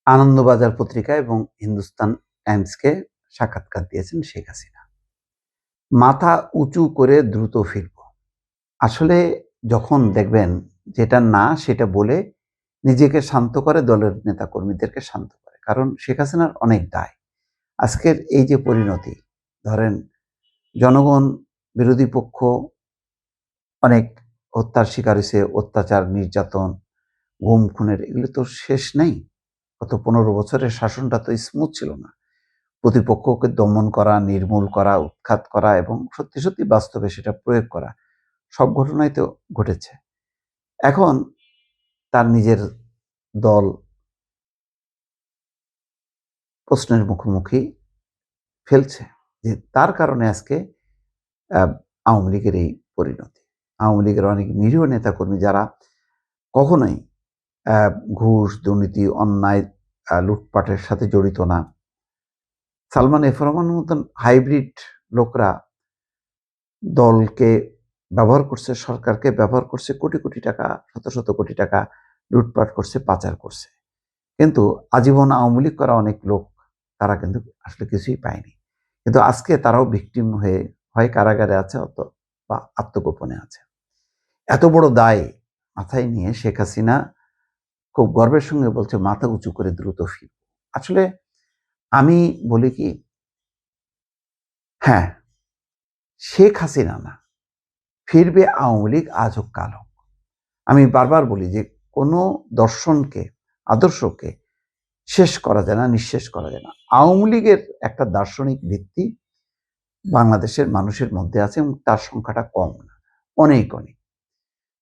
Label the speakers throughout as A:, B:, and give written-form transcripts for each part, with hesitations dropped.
A: আনন্দবাজার পত্রিকা এবং হিন্দুস্তান টাইমসকে সাক্ষাৎকার দিয়েছেন শেখ হাসিনা। মাথা উঁচু করে দ্রুত ফিরব। আসলে যখন দেখবেন যেটা না সেটা বলে নিজেকে শান্ত করে, দলের নেতাকর্মীদেরকে শান্ত করে। কারণ শেখ হাসিনার অনেক দায়। আজকের এই যে পরিণতি, ধরেন জনগণ, বিরোধী পক্ষ অনেক হত্যার শিকার হয়েছে, অত্যাচার, নির্যাতন, গুম খুনের, এগুলো তো শেষ নেই। গত 15 বছরের শাসনটা তো স্মুথ ছিল না। প্রতিপক্ষকে দমন করা, নির্মূল করা, উৎখাত করা এবং সত্যি সত্যি বাস্তবে সেটা প্রয়োগ করা, সব ঘটনাই তো ঘটেছে। এখন তার নিজের দল প্রশ্নের মুখোমুখি ফেলছে যে তার কারণে আজকে আওয়ামী লীগের এই পরিণতি। আওয়ামী লীগের অনেক নিরীহ নেতাকর্মী যারা কখনোই ঘুষ, দুর্নীতি, অন্যায়, লুটপাটের সাথে জড়িত না, সালমান এফ রহমানের মতন হাইব্রিড লোকরা দলকে ব্যবহার করছে, সরকারকে ব্যবহার করছে, কোটি কোটি টাকা, শত শত কোটি টাকা লুটপাট করছে, পাচার করছে। কিন্তু আজীবন আওয়ামী লীগ করা অনেক লোক, তারা কিন্তু আসলে কিছুই পায়নি। কিন্তু আজকে তারাও ভিকটিম হয়ে হয় কারাগারে আছে বা আত্মগোপনে আছে। এত বড় দায় মাথায় নিয়ে শেখ হাসিনা খুব গর্বের সঙ্গে বলছে মাথা উঁচু করে দ্রুত ফিরব। আসলে আমি বলি কি, হ্যাঁ, শেখ হাসিনা না, ফিরবে আওয়ামী লীগ আজ হোক কাল হোক। আমি বারবার বলি যে কোনো দর্শনকে, আদর্শকে শেষ করা যায় না, নিঃশেষ করা যায় না। আওয়ামী লীগের একটা দার্শনিক ভিত্তি বাংলাদেশের মানুষের মধ্যে আছে এবং তার সংখ্যাটা কম না, অনেক অনেক।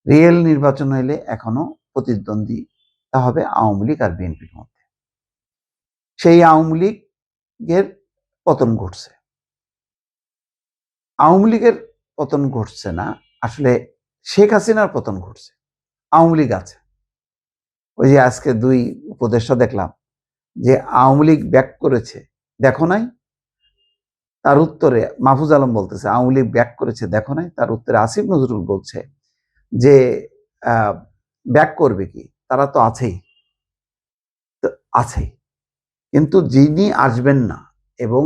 A: রিয়েল নির্বাচন হইলে এখনো প্রতিদ্বন্দ্বিতা হবে আওয়ামী লীগ আর বিএনপির মধ্যে। সেই আওয়ামী লীগের পতন ঘটছে। আওয়ামী লীগের পতন ঘটছে না, আসলে শেখ হাসিনার পতন ঘটছে। আওয়ামী লীগ আছে। ওই যে আজকে 2 উপদেষ্টা দেখলাম যে আওয়ামী লীগ ব্যাক করেছে, দেখো নাই? তার উত্তরে মাহফুজ আলম বলতেছে আওয়ামী লীগ ব্যাক করেছে, দেখো নাই? তার উত্তরে আসিফ নজরুল বলছে যে ব্যাক করবে কি, তারা তো আছেই। তো আছেই, কিন্তু যিনি আসবেন না এবং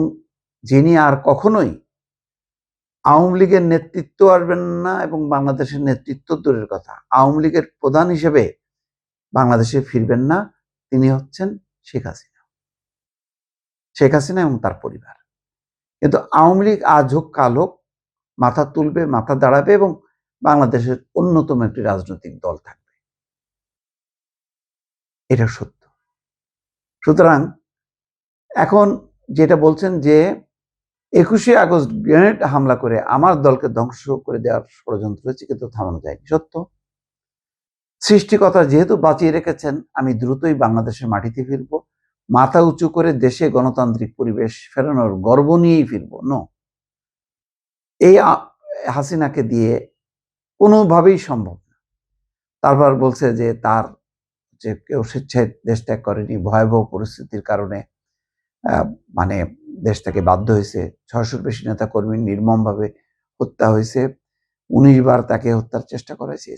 A: যিনি আর কখনোই আওয়ামী লীগের নেতৃত্ব আসবেন না এবং বাংলাদেশের নেতৃত্ব দূরের কথা, আওয়ামী লীগের প্রধান হিসেবে বাংলাদেশে ফিরবেন না, তিনি হচ্ছেন শেখ হাসিনা। শেখ হাসিনা এবং তার পরিবার। কিন্তু আওয়ামী লীগ আজ হোক কাল হোক মাথা তুলবে, মাথা দাঁড়াবে এবং বাংলাদেশের অন্যতম একটি রাজনৈতিক দল থাকবে। এটা সত্য। সুতরাং এখন যেটা বলছেন যে 21শে আগস্ট গ্রেনেড হামলা করে আমার দলকে ধ্বংস করে দেওয়ার ষড়যন্ত্র হয়েছে, কিন্তু থামানো যায়নি। সত্য। সৃষ্টিকর্তা যেহেতু বাঁচিয়ে রেখেছেন, আমি দ্রুতই বাংলাদেশের মাটিতে ফিরব, মাথা উঁচু করে দেশে গণতান্ত্রিক পরিবেশ ফেরানোর গর্ব নিয়েই ফিরব। নো, এই হাসিনাকে দিয়ে কোনোভাবেই সম্ভব না। তারপর বলছে যে তার যে কেউ স্বেচ্ছায় দেশ ত্যাগ করেনি, ভয়াবহ পরিস্থিতির কারণে মানে দেশ থেকে বাধ্য হয়েছে, 600-র বেশি নেতা কর্মী নির্মমভাবে হত্যা হয়েছে, 19 বার তাকে হত্যার চেষ্টা করেছে,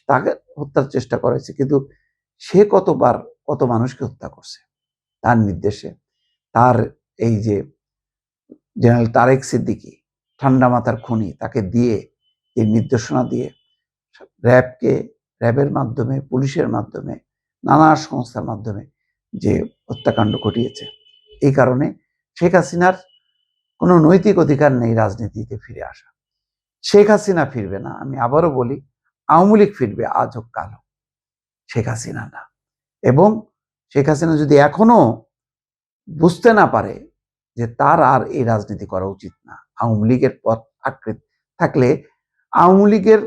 A: তাকে হত্যার চেষ্টা করেছে, কিন্তু সে কতবার কত মানুষকে হত্যা করছে তার নির্দেশে। তার এই যে জেনারেল তারেক সিদ্দিকী, ঠান্ডা মাথার খুনি, তাকে দিয়ে এই নির্দেশনা দিয়ে র্যাবের মাধ্যমে, পুলিশের মাধ্যমে, নানা সংস্থার মাধ্যমে যে হত্যাকাণ্ড ঘটিয়েছে। এই কারণে শেখ হাসিনার কোনো নৈতিক অধিকার নেই রাজনীতিতে ফিরে আসা। শেখ হাসিনা ফিরবে না, আমি আবারও বলি, আওয়ামী লীগ ফিরবে আজ হোক কাল হোক, শেখ হাসিনা না। এবং শেখ হাসিনা যদি এখনো বুঝতে না পারে যে তার আর এই রাজনীতি করা উচিত না, আওয়ামী লীগের পথ আঁকড়ে থাকলে আওয়ামী লীগের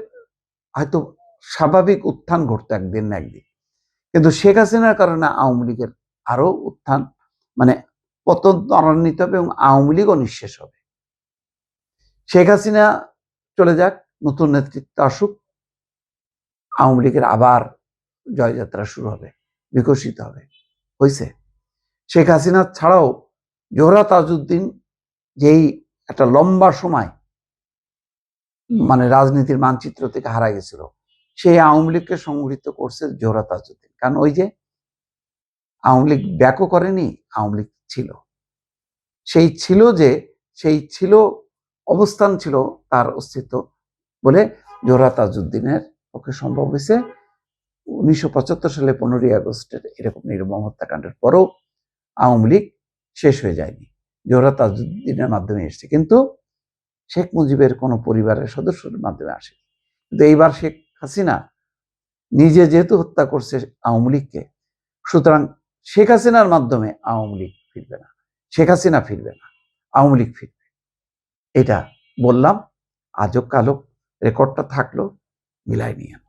A: হয়তো স্বাভাবিক উত্থান ঘটতো একদিন না একদিন, কিন্তু শেখ হাসিনার কারণে আওয়ামী লীগের আরো উত্থান, মানে পতন ত্বরান্বিত হবে এবং আওয়ামী লীগও নিঃশেষ হবে। শেখ হাসিনা চলে যাক, নতুন নেতৃত্ব আসুক, আওয়ামী লীগের আবার জয়যাত্রা শুরু হবে, বিকশিত হবে। হয়েছে শেখ হাসিনা ছাড়াও জোহরা তাজউদ্দিন, যেই একটা লম্বা সময় মানে রাজনীতির মানচিত্র থেকে হারা গেছিল, সেই আওয়ামী লীগকে সংগঠিত করছে জোহরা তাজউদ্দিন। কারণ ওই যে আওয়ামী লীগ ব্যাকও করেনি, আওয়ামী লীগ ছিল। সেই ছিল অবস্থান ছিল তার অস্তিত্ব বলে জোহরা তাজউদ্দিনের পক্ষে সম্ভব হয়েছে। 1975 সালে 15ই আগস্টের এরকম নির্মম হত্যাকাণ্ডের পরও আওয়ামী লীগ শেষ হয়ে যায়নি, জোহরা তাজউদ্দিনের মাধ্যমে এসেছে, কিন্তু শেখ মুজিবের কোনো পরিবারের সদস্যদের মাধ্যমে আসে। কিন্তু এইবার শেখ হাসিনা নিজে যেহেতু হত্যা করছে আওয়ামী লীগকে, সুতরাং শেখ হাসিনার মাধ্যমে আওয়ামী লীগ ফিরবে না, শেখ হাসিনা ফিরবে না, আওয়ামী লীগ ফিরবে। এটা বললাম, আজব কালো রেকর্ডটা থাকলো, মিলাই নিয়ে।